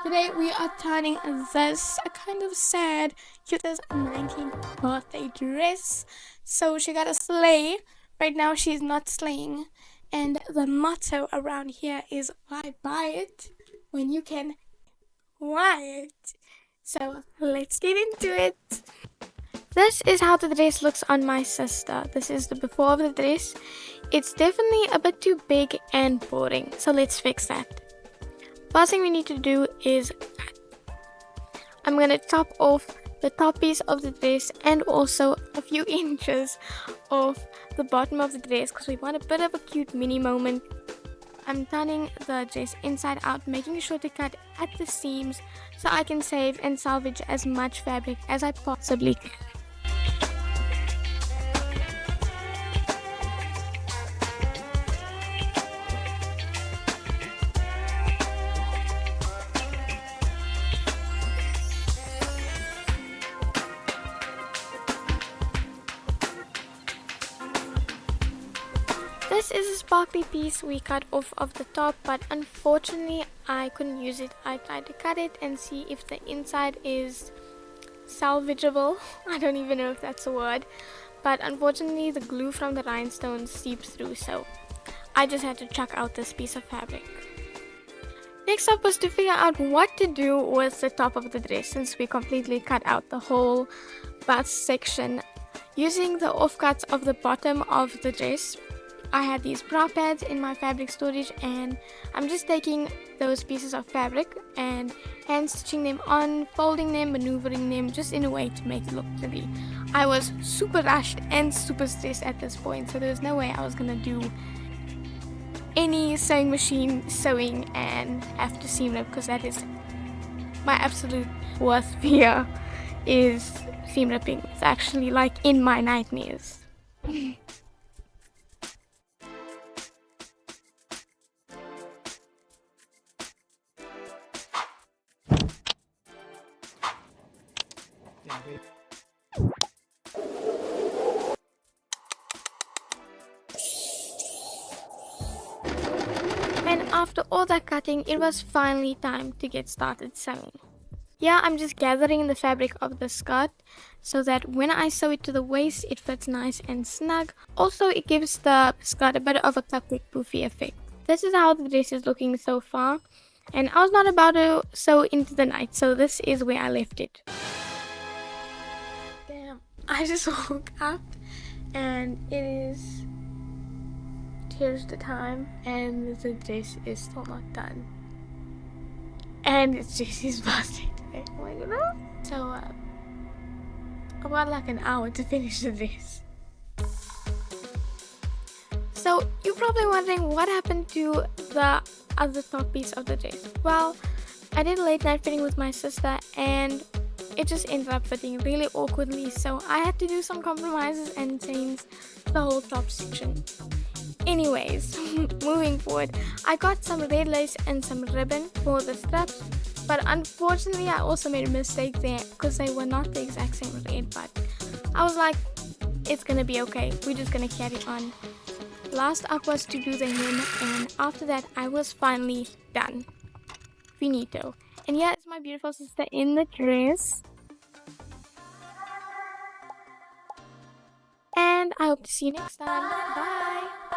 Today we are turning this a kind of sad cutest 19th birthday dress. So she got a sleigh. Right now she's not slaying. And the motto around here is why buy it when you can buy it. So let's get into it. This is how the dress looks on my sister. This is the before of the dress. It's definitely a bit too big and boring. So let's fix that. First thing we need to do is I'm going to top off the top piece of the dress and also a few inches of the bottom of the dress because we want a bit of a cute mini moment. I'm turning the dress inside out, making sure to cut at the seams so I can save and salvage as much fabric as I possibly can. This is a sparkly piece we cut off of the top, but unfortunately I couldn't use it. I tried to cut it and see if the inside is salvageable. I don't even know if that's a word, but unfortunately the glue from the rhinestones seeps through, so I just had to chuck out this piece of fabric. Next up was to figure out what to do with the top of the dress since we completely cut out the whole bust section. Using the offcuts of the bottom of the dress, I had these bra pads in my fabric storage, and I'm just taking those pieces of fabric and hand stitching them on, folding them, maneuvering them just in a way to make it look pretty. I was super rushed and super stressed at this point, so there was no way I was gonna do any sewing machine sewing and have to seam rip, because that is my absolute worst fear, is seam ripping. It's actually like in my nightmares. And after all that cutting, it was finally time to get started sewing. Yeah, I'm just gathering the fabric of the skirt so that when I sew it to the waist, it fits nice and snug. Also, it gives the skirt a bit of a cupcake poofy effect. This is how the dress is looking so far, and I was not about to sew into the night, so this is where I left it. Damn, I just woke up and it is... here's the time, and the dress is still not done. And it's Jesse's birthday today. Oh my god. So, I've got like an hour to finish the dress. So, you're probably wondering what happened to the other top piece of the dress. Well, I did a late night fitting with my sister, and it just ended up fitting really awkwardly, so I had to do some compromises and change the whole top section. Anyways, moving forward, I got some red lace and some ribbon for the straps, but unfortunately I also made a mistake there because they were not the exact same red, but I was like, it's gonna be okay, we're just gonna carry on. Last up was to do the hem, and after that I was finally done. Finito. And here is my beautiful sister in the dress. And I hope to see you next time. Bye!